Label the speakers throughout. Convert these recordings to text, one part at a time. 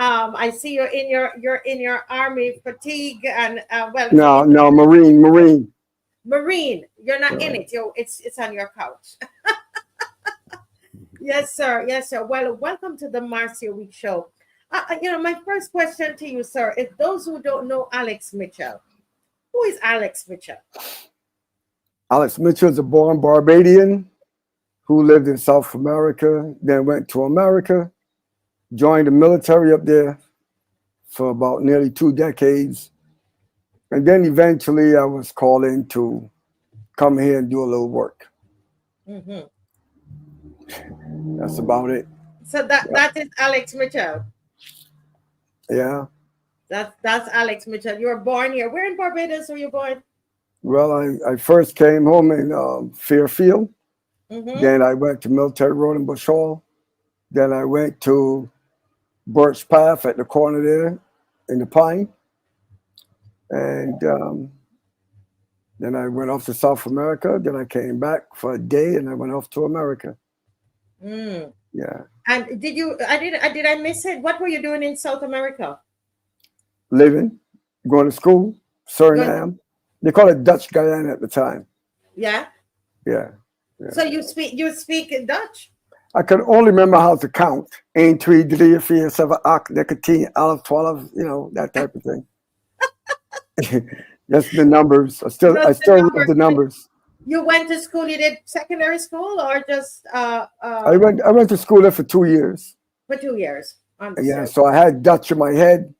Speaker 1: I see you're in your army fatigue and well,
Speaker 2: No, Marine.
Speaker 1: Marine. You're not in
Speaker 2: Right.
Speaker 1: it. It's on your couch. Yes, sir. Yes, sir. Well, welcome to the Marcia Week Show. My first question to you, sir, is those who don't know Alex Mitchell, who is Alex Mitchell?
Speaker 2: Alex Mitchell is a born Barbadian who lived in South America, then went to America, joined the military up there for about nearly 2 decades. And then eventually I was called in to come here and do a little work.
Speaker 1: Hmm.
Speaker 2: That's about it.
Speaker 1: So that is Alex Mitchell.
Speaker 2: Yeah.
Speaker 1: That's Alex Mitchell. You were born here. Where in Barbados were you born?
Speaker 2: Well, I first came home in Fairfield.
Speaker 1: Mm-hmm.
Speaker 2: Then I went to Military Road in Bush Hall. Then I went to Birch Path at the corner there in the Pine. And then I went off to South America. Then I came back for a day and I went off to America.
Speaker 1: Mm.
Speaker 2: Yeah.
Speaker 1: And did you? Did I miss it? What were you doing in South America?
Speaker 2: Living, going to school,
Speaker 1: Going,
Speaker 2: Suriname. They call it Dutch Guyana at the time.
Speaker 1: yeah.
Speaker 2: Yeah. Yeah.
Speaker 1: So you speak Dutch?
Speaker 2: I could only remember how to count. 1, 2, 3, 4, 7, 8, 10, 11, 12, that type of thing. That's the numbers. I
Speaker 1: Just the
Speaker 2: still love
Speaker 1: numbers.
Speaker 2: the numbers.
Speaker 1: You went to school. You did secondary school or just
Speaker 2: I went to school there for 2 years.
Speaker 1: for 2 years?
Speaker 2: Yeah,
Speaker 1: Understood.
Speaker 2: so I had Dutch in my head.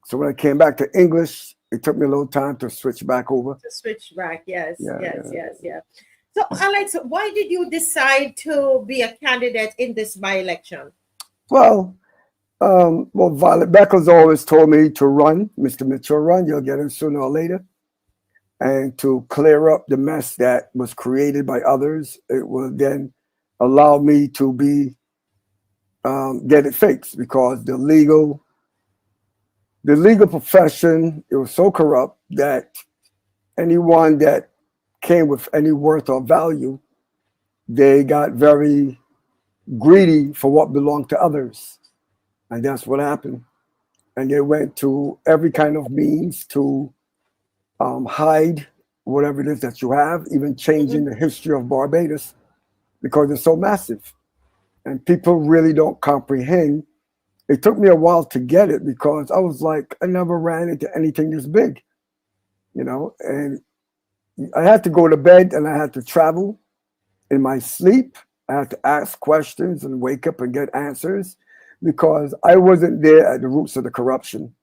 Speaker 2: So when I came back to English, it took me a little time to switch back over.
Speaker 1: To switch back, yes,
Speaker 2: Yeah,
Speaker 1: yes,
Speaker 2: yeah.
Speaker 1: yes, yeah. So, Alex, why did you decide to be a candidate in this by-election?
Speaker 2: Well, Violet Beckles always told me to run, Mr. Mitchell, run. You'll get it sooner or later. And to clear up the mess that was created by others, it will then allow me to get it fixed, because the legal profession, it was so corrupt that anyone that came with any worth or value, they got very greedy for what belonged to others. And that's what happened. And they went to every kind of means to hide whatever it is that you have, even changing the history of Barbados, because it's so massive. And people really don't comprehend. It took me a while to get it, because I was like, I never ran into anything this big, and I had to go to bed and I had to travel in my sleep. I had to ask questions and wake up and get answers, because I wasn't there at the roots of the corruption,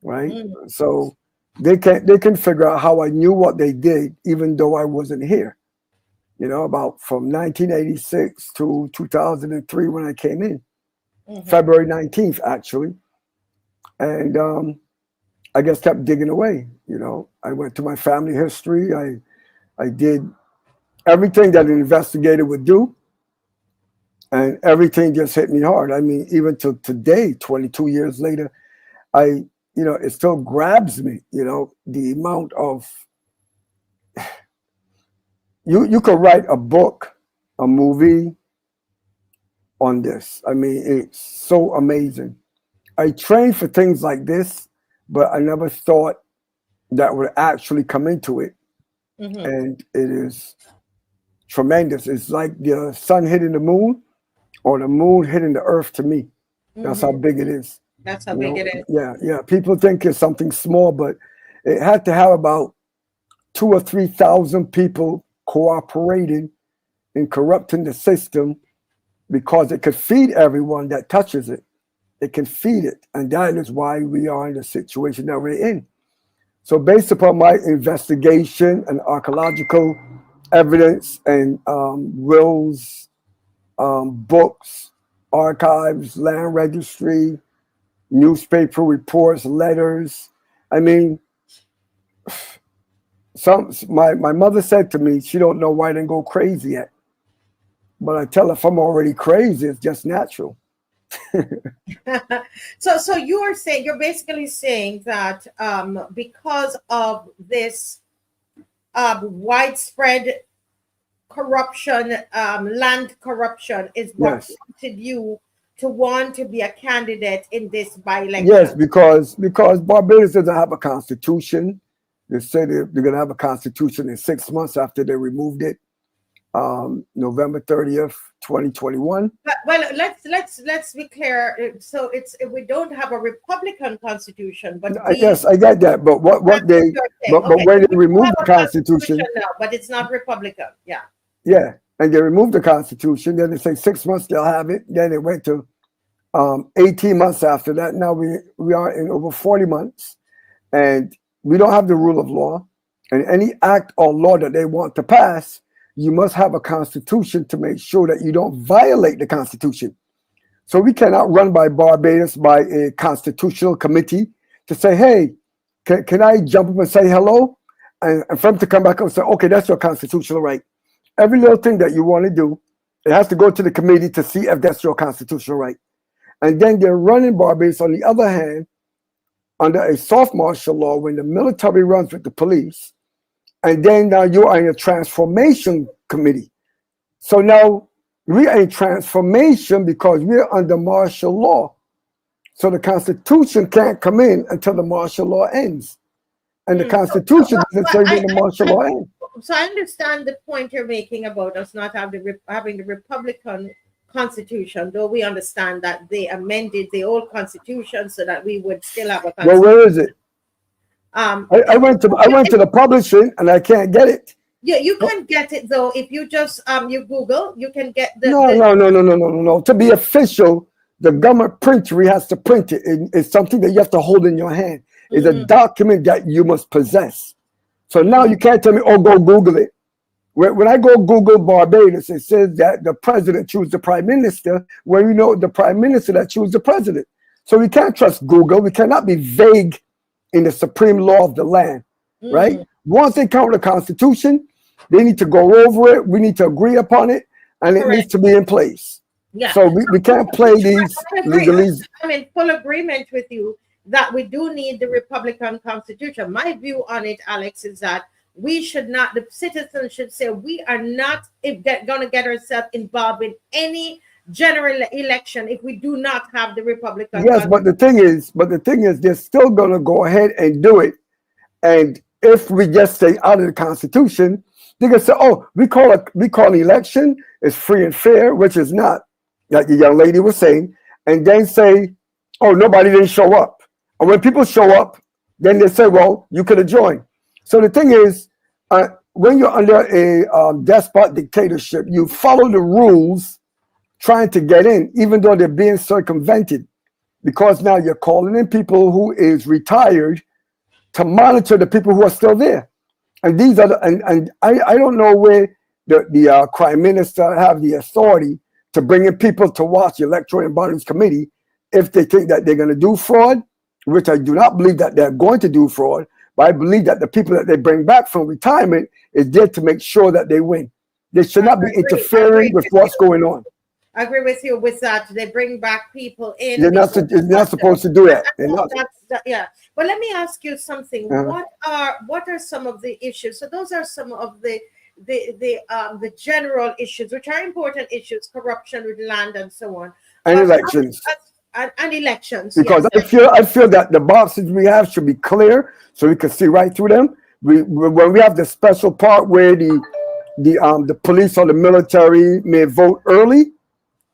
Speaker 2: right?
Speaker 1: Mm.
Speaker 2: So they can figure out how I knew what they did, even though I wasn't here. About from 1986 to 2003 when I came in,
Speaker 1: Mhm.
Speaker 2: February 19th actually, and I just kept digging away. I went to my family history. I did everything that an investigator would do, and everything just hit me hard. I mean, even to today, 22 years later, it still grabs me. The amount of you could write a book, a movie on this. I mean, it's so amazing. I trained for things like this, but I never thought that would actually come into it.
Speaker 1: Mhm.
Speaker 2: And it is tremendous. It's like the sun hitting the moon or the moon hitting the earth to me. That's how
Speaker 1: Mhm.
Speaker 2: big it is.
Speaker 1: That's how big it is.
Speaker 2: Yeah. People think it's something small, but it had to have about 2,000 or 3,000 people cooperating in corrupting the system, because it could feed everyone that touches it. It can feed it. And that is why we are in the situation that we're in. So based upon my investigation and archaeological evidence and wills, books, archives, land registry, newspaper reports, letters. I mean, my mother said to me, she don't know why I didn't go crazy yet. But I tell her, if I'm already crazy, it's just natural.
Speaker 1: So you're basically saying that because of this widespread corruption, land corruption is what
Speaker 2: Yes.
Speaker 1: prompted you to want to be a candidate in this by-election?
Speaker 2: Yes, because Barbados doesn't have a constitution. They say they're going to have a constitution in 6 months after they removed it, November 30th, 2021.
Speaker 1: Well, let's be clear. So we don't have a Republican constitution, but
Speaker 2: yes, I get that. But but when they removed the constitution
Speaker 1: now, but it's not Republican. Yeah.
Speaker 2: Yeah, and they removed the constitution. Then they say 6 months they'll have it. Then it went to 18 months after that. Now we are in over 40 months, and we don't have the rule of law. And any act or law that they want to pass, you must have a constitution to make sure that you don't violate the constitution. So we cannot run by Barbados by a constitutional committee to say, hey, can I jump up and say hello? And for them to come back and say, okay, that's your constitutional right. Every little thing that you want to do, it has to go to the committee to see if that's your constitutional right. And then they're running Barbados, on the other hand, under a soft martial law when the military runs with the police. And then now you are in a transformation committee. So now we are in transformation because we're under martial law. So the Constitution can't come in until the martial law ends. And the Constitution doesn't say when the martial law ends.
Speaker 1: So I understand the point you're making about us not having the Republican Constitution, though we understand that they amended the old Constitution so that we would still have a Constitution.
Speaker 2: Well, where is it? I went to the publishing and I can't get it.
Speaker 1: Yeah, you can get it though if you just you Google. You can get the.
Speaker 2: No. To be official, the government printer has to print it. It's something that you have to hold in your hand. It's a document that you must possess. So now you can't tell me, oh, go Google it. When I go Google Barbados, it says that the president chooses the prime minister, where you know the prime minister that chooses the president. So we can't trust Google. We cannot be vague in the supreme law of the land, right? Once they come with the Constitution, they need to go over it. We need to agree upon it, and it needs to be in place.
Speaker 1: Yeah.
Speaker 2: So we can't play these legalese.
Speaker 1: I'm in full agreement with you that we do need the Republican Constitution. My view on it, Alex, is that we should not, the citizens should say, we are not going to get ourselves involved in any general election if we do not have the Republican.
Speaker 2: Yes, but the thing is, they're still going to go ahead and do it. And if we just stay out of the Constitution, they can say, oh, we call an election, it's free and fair, which is not, like the young lady was saying, and then say, oh, nobody didn't show up. And when people show up, then they say, well, you could have joined. So the thing is, when you're under a despot dictatorship, you follow the rules trying to get in, even though they're being circumvented, because now you're calling in people who is retired to monitor the people who are still there. And these are I don't know where the prime minister have the authority to bring in people to watch the electoral and boundaries committee if they think that they're going to do fraud, which I do not believe that they're going to do fraud. But I believe that the people that they bring back from retirement is there to make sure that they win. They should not be interfering with what's going on.
Speaker 1: I agree with you with that. They bring back people in.
Speaker 2: They're not supposed to do that.
Speaker 1: Yeah. But let me ask you something. What are some of the issues? So those are some of the general issues, which are important issues: corruption with land and so on,
Speaker 2: and elections.
Speaker 1: And elections,
Speaker 2: because
Speaker 1: yes.
Speaker 2: I feel that the boxes we have should be clear so we can see right through them. When we have the special part where the police or the military may vote early,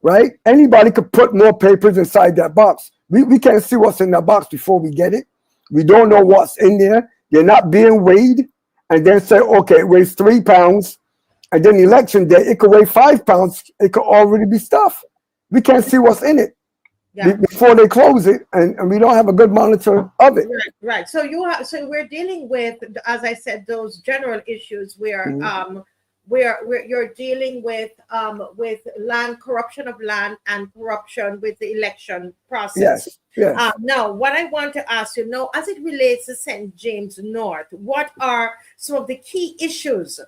Speaker 2: right? Anybody could put more papers inside that box. We can't see what's in that box before we get it. We don't know what's in there. They're not being weighed, and then say, okay, it weighs 3 pounds, and then election day it could weigh 5 pounds. It could already be stuff. We can't see what's in it. Yeah. Before they close it, and we don't have a good monitor of it.
Speaker 1: Right. So we're dealing with, as I said, those general issues where you're dealing with land, corruption of land, and corruption with the election process.
Speaker 2: Yes.
Speaker 1: Now, what I want to ask you now, as it relates to St. James North, what are some of the key issues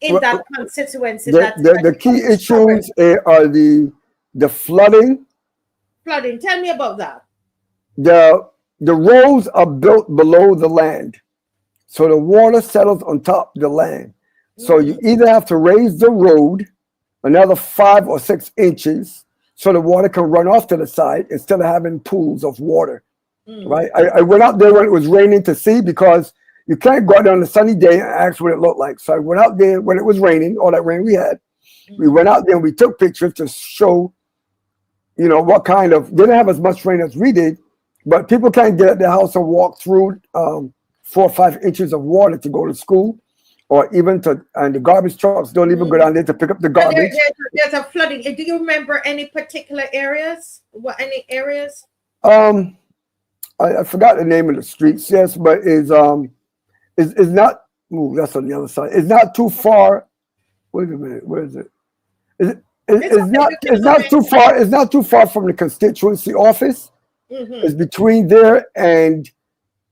Speaker 1: in that constituency?
Speaker 2: The key issues are the flooding.
Speaker 1: Flooding. Tell me about that.
Speaker 2: The roads are built below the land, so the water settles on top of the land. So you either have to raise the road another 5 or 6 inches, so the water can run off to the side instead of having pools of water.
Speaker 1: Mm.
Speaker 2: Right? I went out there when it was raining to see, because you can't go out there on a sunny day and ask what it looked like. So I went out there when it was raining, all that rain we had. We went out there and we took pictures to show, you know, what kind of, they didn't have as much rain as we did, but people can't get at their house and walk through 4 or 5 inches of water to go to school, or even to, and the garbage trucks don't even go down there to pick up the garbage.
Speaker 1: There's a flooding. Do you remember any particular areas? Any areas?
Speaker 2: I forgot the name of the streets, yes, but is not, ooh, that's on the other side. It's not too far. Wait a minute, where is it? It's not too far. It's not too far from the constituency office. It's between there and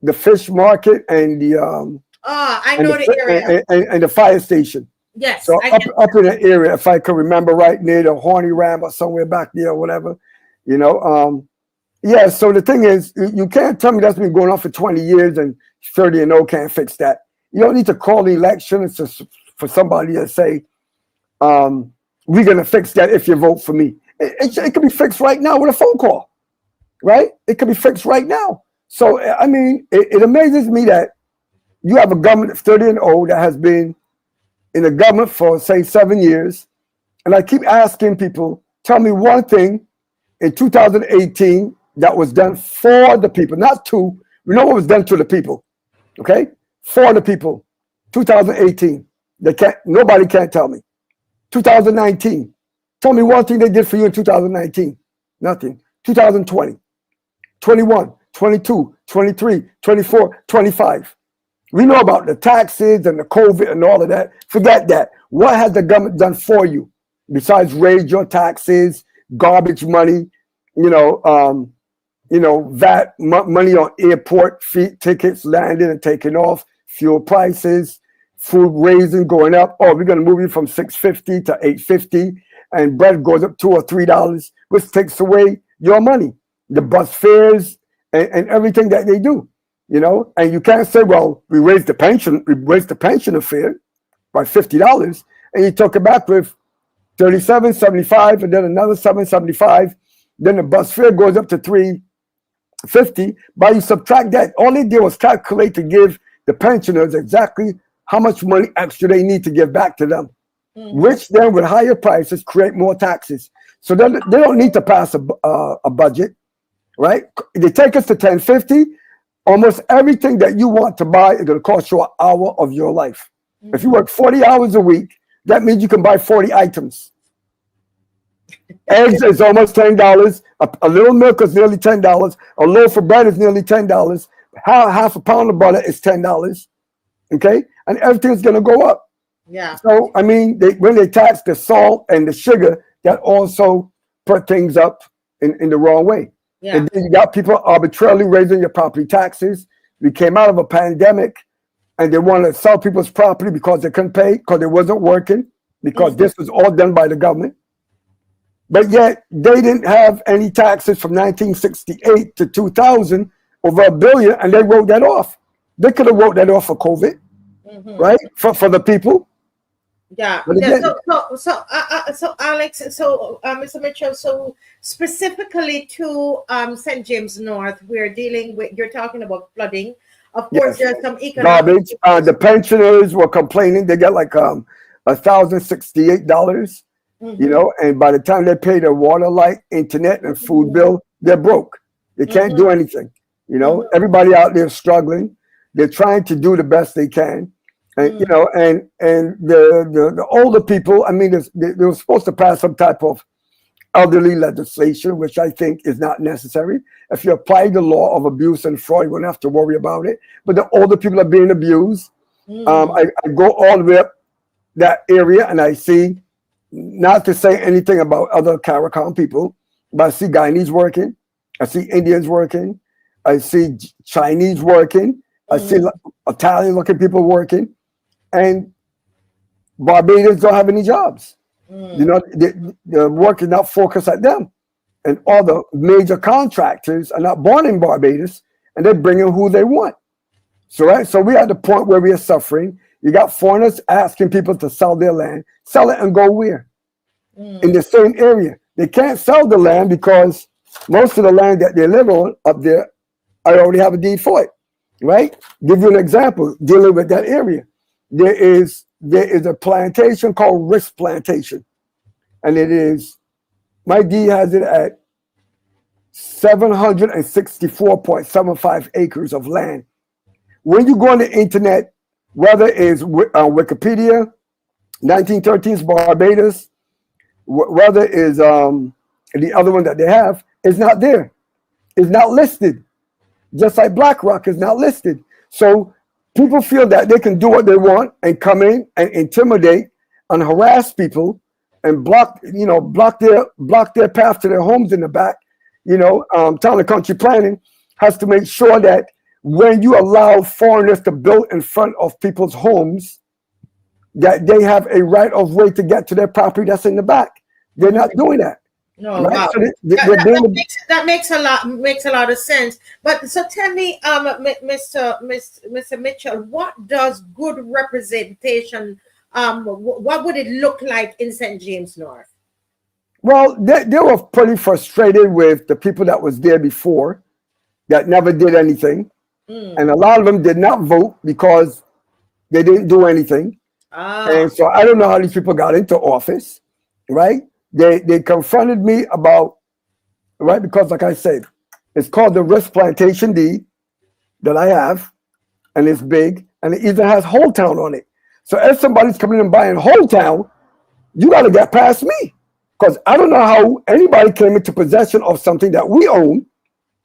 Speaker 2: the fish market and the
Speaker 1: I know the area
Speaker 2: and the fire station.
Speaker 1: Yes.
Speaker 2: So up in the area, if I can remember right, near the Horny Ram or somewhere back there or whatever, you know. Yeah. So the thing is, you can't tell me that's been going on for 20 years and 30 and 0 can't fix that. You don't need to call the election for somebody to say, we're going to fix that if you vote for me. It could be fixed right now with a phone call, right? It could be fixed right now. So, I mean, it amazes me that you have a government of 30 and 0 that has been in the government for, say, 7 years. And I keep asking people, tell me one thing in 2018 that was done for the people, not to. We know what was done to the people, okay? For the people. 2018. Nobody can't tell me. 2019. Tell me one thing they did for you in 2019. Nothing. 2020, 21, 22, 23, 24, 25. We know about the taxes and the COVID and all of that. Forget that. What has the government done for you besides raise your taxes, garbage money, VAT money on airport fee tickets, landing and taking off, fuel prices, food raising going up. Oh, we're going to move you from $6.50 to $8.50, and bread goes up $2 or $3, which takes away your money, the bus fares and everything that they do, you know. And you can't say, well, we raised the pension fare by $50, and you took it back with $37.75, and then another $7.75. Then the bus fare goes up to $3.50. But you subtract that, all they did was calculate to give the pensioners exactly how much money extra they need to give back to them, which then with higher prices create more taxes. So then they don't need to pass a budget, right? They take us to $10.50. Almost everything that you want to buy is going to cost you an hour of your life. If you work 40 hours a week, that means you can buy 40 items. Eggs is almost $10. A little milk is nearly $10. A loaf of bread is nearly $10. Half a pound of butter is $10. Okay, and everything's going to go up.
Speaker 1: Yeah.
Speaker 2: So I mean, when they tax the salt and the sugar, that also put things up in the wrong way.
Speaker 1: Yeah.
Speaker 2: And then you got people arbitrarily raising your property taxes. We came out of a pandemic, and they wanted to sell people's property because they couldn't pay, because it wasn't working, because this was all done by the government. But yet they didn't have any taxes from 1968 to 2000, over $1 billion, and they wrote that off. They could have wrote that off for COVID, right? For the people.
Speaker 1: Yeah. So Alex, Mr. Mitchell, so specifically to St. James North, we're dealing with, you're talking about flooding. Of course, there's some economic
Speaker 2: garbage. The pensioners were complaining. They got like $1,068, you know, and by the time they pay their water, light, internet, and food bill, they're broke. They can't do anything. You know, everybody out there is struggling. They're trying to do the best they can. And, you know, and the older people, I mean, they were supposed to pass some type of elderly legislation, which I think is not necessary. If you apply the law of abuse and fraud, you won't have to worry about it. But the older people are being abused. I go all the way up that area, and I see, not to say anything about other CARICOM people, but I see Guyanese working. I see Indians working. I see Chinese working. I see Italian-looking people working. And Barbadians don't have any jobs. You know, the work is not focused at them. And all the major contractors are not born in Barbados, and they're bringing who they want. So, right? So we're at the point where we are suffering. You got foreigners asking people to sell their land. Sell it and go where? In the same area. They can't sell the land because most of the land that they live on up there, I already have a deed for it, right? Give you an example dealing with that area. There is a plantation called Risk Plantation, and it is, my deed has it at 764.75 acres of land. When you go on the internet, whether it's Wikipedia, 1913's Barbados, whether it's the other one that they have, it's not there. It's not listed. Just like BlackRock is not listed. So people feel that they can do what they want and come in and intimidate and harass people and block their path to their homes in the back. Town and country planning has to make sure that when you allow foreigners to build in front of people's homes, that they have a right of way to get to their property that's in the back. They're not doing that.
Speaker 1: No,
Speaker 2: right?
Speaker 1: wow.
Speaker 2: So
Speaker 1: that makes a lot of sense. But so tell me, Mr. Mitchell, what does good representation? What would it look like in St. James North?
Speaker 2: Well, they were pretty frustrated with the people that was there before that never did anything. And a lot of them did not vote because they didn't do anything. And so I don't know how these people got into office, right? They confronted me about, right? Because like I said, it's called the Risk Plantation deed that I have, and it's big, and it even has Whole Town on it. So if somebody's coming in and buying Whole Town, you got to get past me. Because I don't know how anybody came into possession of something that we own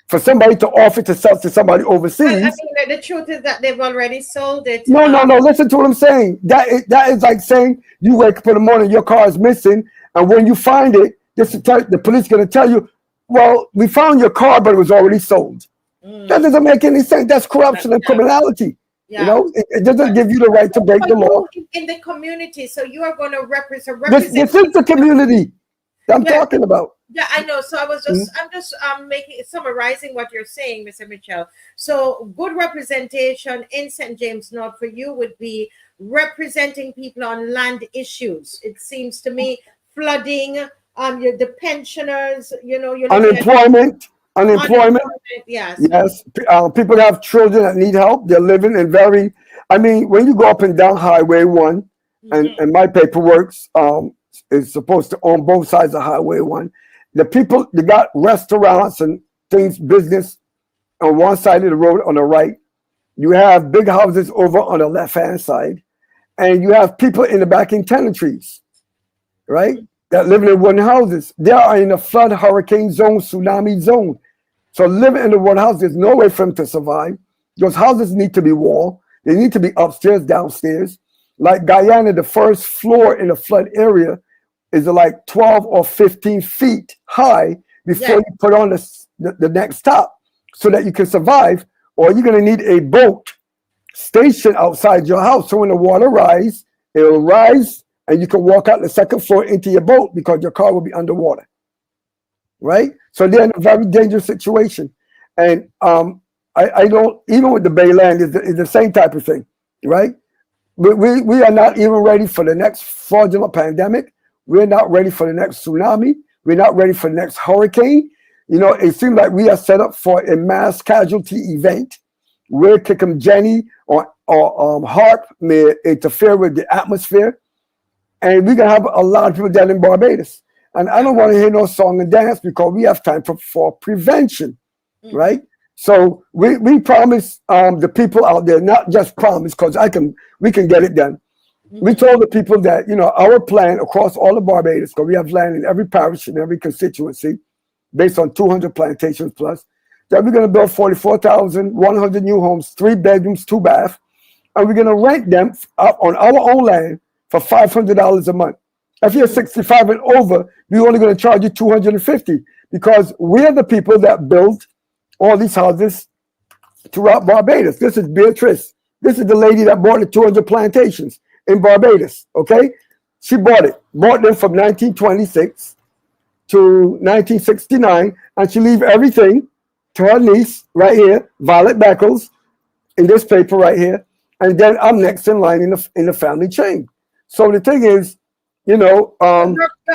Speaker 2: for somebody to offer to sell to somebody overseas.
Speaker 1: I mean, the truth is that they've already sold it.
Speaker 2: No. Listen to what I'm saying. That is like saying you wake up in the morning, your car is missing, and when you find it, the police going to tell you, well, we found your car, but it was already sold. That doesn't make any sense. That's corruption and criminality. Yeah. It doesn't give you the right to break the law.
Speaker 1: In the community, so you are going to represent.
Speaker 2: This is the community I'm talking about.
Speaker 1: Yeah, I know. So I'm just summarizing what you're saying, Mr. Mitchell. So good representation in St. James North for you would be representing people on land issues. It seems to me flooding, the pensioners,
Speaker 2: unemployment.
Speaker 1: Yes.
Speaker 2: People have children that need help. They're living in when you go up and down Highway 1, and my paperwork is supposed to own both sides of Highway 1. The people, they got restaurants and things, business on one side of the road on the right. You have big houses over on the left-hand side. And you have people in the back in tenantries, right? That live in wooden houses. They are in a flood, hurricane zone, tsunami zone. So living in the wooden house, there's no way for them to survive. Those houses need to be walled. They need to be upstairs, downstairs. Like Guyana, the first floor in the flood area is like 12 or 15 feet high before you put on the next top so that you can survive, or you're going to need a boat stationed outside your house. So when the water rises, it'll rise and you can walk out the second floor into your boat because your car will be underwater, right? So they're in a very dangerous situation. And I don't, even with the Bay Land, is the same type of thing, right? We are not even ready for the next fraudulent pandemic. We're not ready for the next tsunami. We're not ready for the next hurricane. It seems like we are set up for a mass casualty event where Kickham Jenny or HARP may interfere with the atmosphere. And we're going to have a lot of people down in Barbados. And I don't want to hear no song and dance because we have time for prevention, right? So we promise the people out there, not just promise, because we can get it done. We told the people that, our plan across all of Barbados, because we have land in every parish and every constituency, based on 200 plantations plus, that we're going to build 44,100 new homes, 3 bedrooms, 2 baths, and we're going to rent them up on our own land for $500 a month. If you're 65 and over, we're only going to charge you $250 because we're the people that built all these houses throughout Barbados. This is Beatrice. This is the lady that bought the 200 plantations in Barbados, okay? She bought them from 1926 to 1969, and she leave everything to her niece right here, Violet Beckles, in this paper right here, and then I'm next in line in the family chain. So the thing is, You know,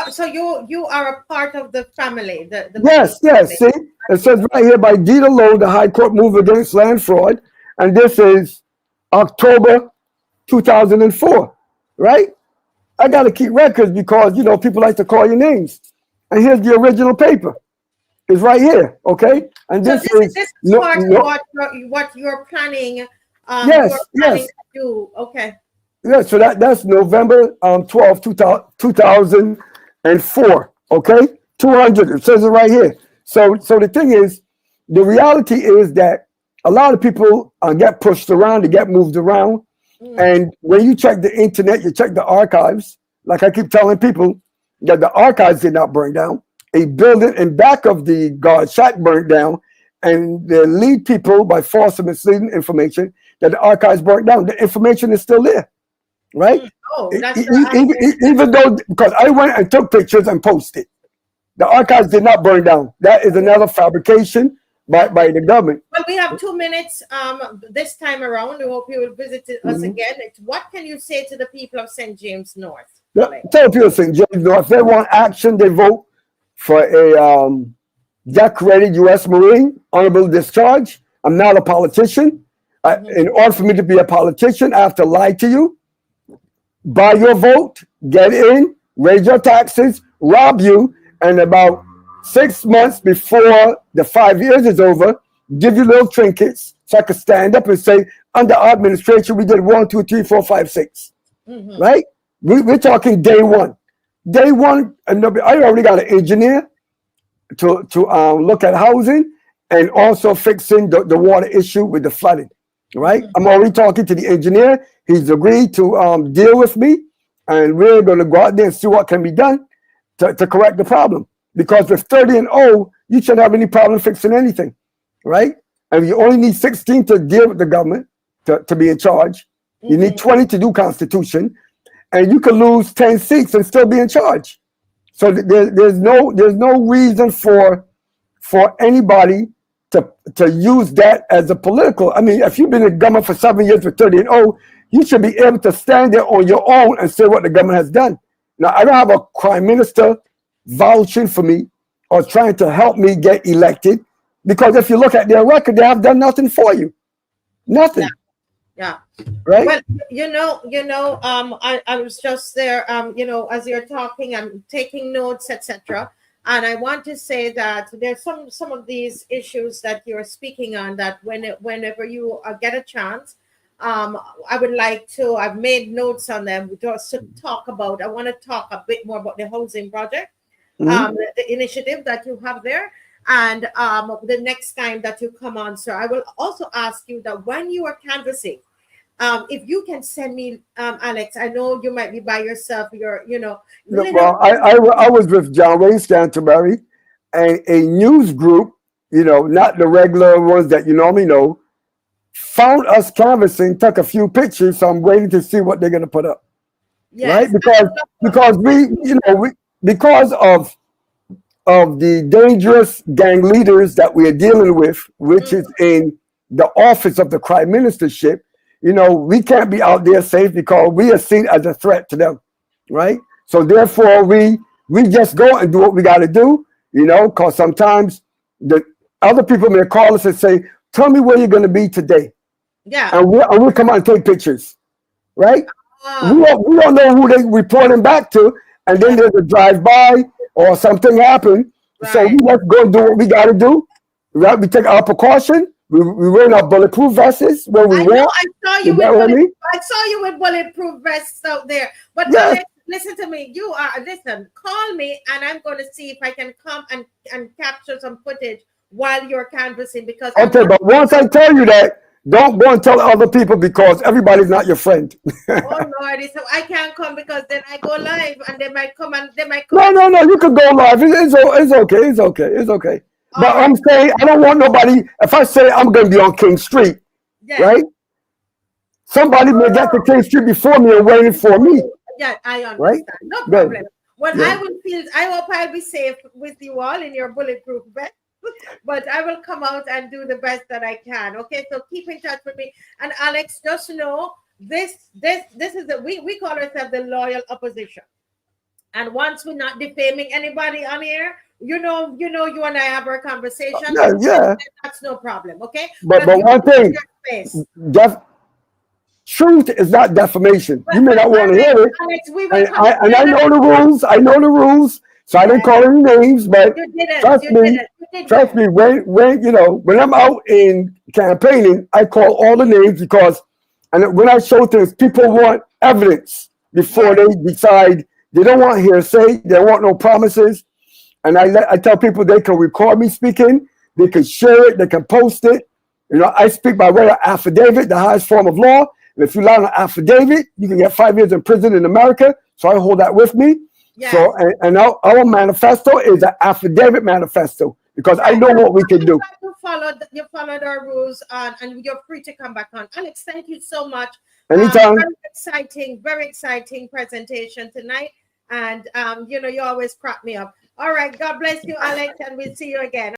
Speaker 1: So you are a part of the family, the
Speaker 2: yes, yes.
Speaker 1: family.
Speaker 2: See, it says right here by deed of loan, the High Court moved against land fraud, and this is October 2004, right? I got to keep records because you know people like to call your names, and here's the original paper. It's right here, okay? And
Speaker 1: So
Speaker 2: this is
Speaker 1: this is
Speaker 2: no,
Speaker 1: part of
Speaker 2: no,
Speaker 1: what you're planning. You are
Speaker 2: yes,
Speaker 1: planning
Speaker 2: yes,
Speaker 1: to do. Okay.
Speaker 2: yes. So that's November 12, 2004, okay? 200. It says it right here. So the thing is, the reality is that a lot of people get pushed around, they get moved around.
Speaker 1: Mm.
Speaker 2: And when you check the internet, you check the archives, like I keep telling people, that the archives did not burn down. A building in back of the guard shack burned down, and they lead people by false and misleading information that the archives burnt down. The information is still there, right?
Speaker 1: Mm. Oh, that's the
Speaker 2: Even though, because I went and took pictures and posted, the archives did not burn down. That is another fabrication by the government.
Speaker 1: Well, we have 2 minutes this time around. We hope you will visit us again. What can you say to the people of St. James North?
Speaker 2: Tell people St. James North, if they want action, they vote for a decorated U.S. Marine, honorable discharge. I'm not a politician. In order for me to be a politician, I have to lie to you, buy your vote, get in, raise your taxes, rob you, and about 6 months before the 5 years is over, give you little trinkets so I could stand up and say, under our administration, we did 1, 2, 3, 4, 5, 6. Right? We're talking day one. Day one, and I already got an engineer to look at housing and also fixing the water issue with the flooding. Right? I'm already talking to the engineer. He's agreed to deal with me, and we're going to go out there and see what can be done to correct the problem. Because with 30 and 0, you shouldn't have any problem fixing anything, right? And you only need 16 to deal with the government to be in charge. You need 20 to do constitution, and you could lose 10 seats and still be in charge. So there's no reason for anybody to use that as a political. I mean, if you've been in government for 7 years with 30 and 0, you should be able to stand there on your own and say what the government has done. Now, I don't have a prime minister vouching for me or trying to help me get elected, because if you look at their record, they have done nothing for you. Nothing.
Speaker 1: Yeah.
Speaker 2: Right?
Speaker 1: Well, I was just there, as you're talking, I'm taking notes, etc. And I want to say that there's some of these issues that you're speaking on that whenever you get a chance, I would like to, I've made notes on them just to talk about. I want to talk a bit more about the housing project, the initiative that you have there. And the next time that you come on, sir, I will also ask you that when you are canvassing, if you can send me, Alex, I know you might be by yourself.
Speaker 2: Well, I was with John Wayne Canterbury and a news group, not the regular ones that you normally know, found us canvassing, took a few pictures. So I'm waiting to see what they're going to put up.
Speaker 1: Yes.
Speaker 2: Right? Because because of the dangerous gang leaders that we are dealing with, which is in the office of the prime ministership, we can't be out there safe because we are seen as a threat to them, right? So therefore, we just go and do what we got to do, because sometimes the other people may call us and say, tell me where you're going to be today.
Speaker 1: Yeah.
Speaker 2: And we'll come out and take pictures, right? We don't know who they're reporting back to, and then there's a drive-by or something happened. Right. So we let's go do what we got to do, right? We take our precaution. We wear our bulletproof vests when we walk.
Speaker 1: I saw you with bulletproof vests out there. But Alex, listen to me. Call me and I'm going to see if I can come and capture some footage while you're canvassing, because
Speaker 2: okay, but once I tell you that, don't go and tell other people, because everybody's not your friend.
Speaker 1: Oh Lord, so I can't come because then I go live and they might come.
Speaker 2: No, you could go live. It's okay. But I'm saying, I don't want nobody, if I say I'm going to be on King Street, right? Somebody may get to King Street before me and waiting for me.
Speaker 1: Yeah, I understand.
Speaker 2: Right?
Speaker 1: No problem. I hope I'll be safe with you all in your bulletproof vest. But I will come out and do the best that I can. Okay, so keep in touch with me. And Alex, just know this is we call ourselves the loyal opposition. And once we're not defaming anybody on here, you and I have our conversation.
Speaker 2: Yeah, yeah.
Speaker 1: That's no problem, okay?
Speaker 2: But one thing, truth is not defamation. You may not want to hear it.
Speaker 1: Alex, we will
Speaker 2: and I know the rules. I know the rules. So I didn't call any names, but trust me, when I'm out in campaigning, I call all the names because, and when I show things, people want evidence before they decide. They don't want hearsay. They don't want no promises. And I tell people they can record me speaking. They can share it. They can post it. I speak by way of affidavit, the highest form of law. And if you lie on an affidavit, you can get 5 years in prison in America. So I hold that with me. Yes. So, and our manifesto is an affidavit manifesto because I know what we can do.
Speaker 1: You followed our rules, and you're free to come back on. Alex, thank you so much.
Speaker 2: Anytime.
Speaker 1: Very exciting presentation tonight. And, you always prop me up. All right. God bless you, Alex, and we'll see you again.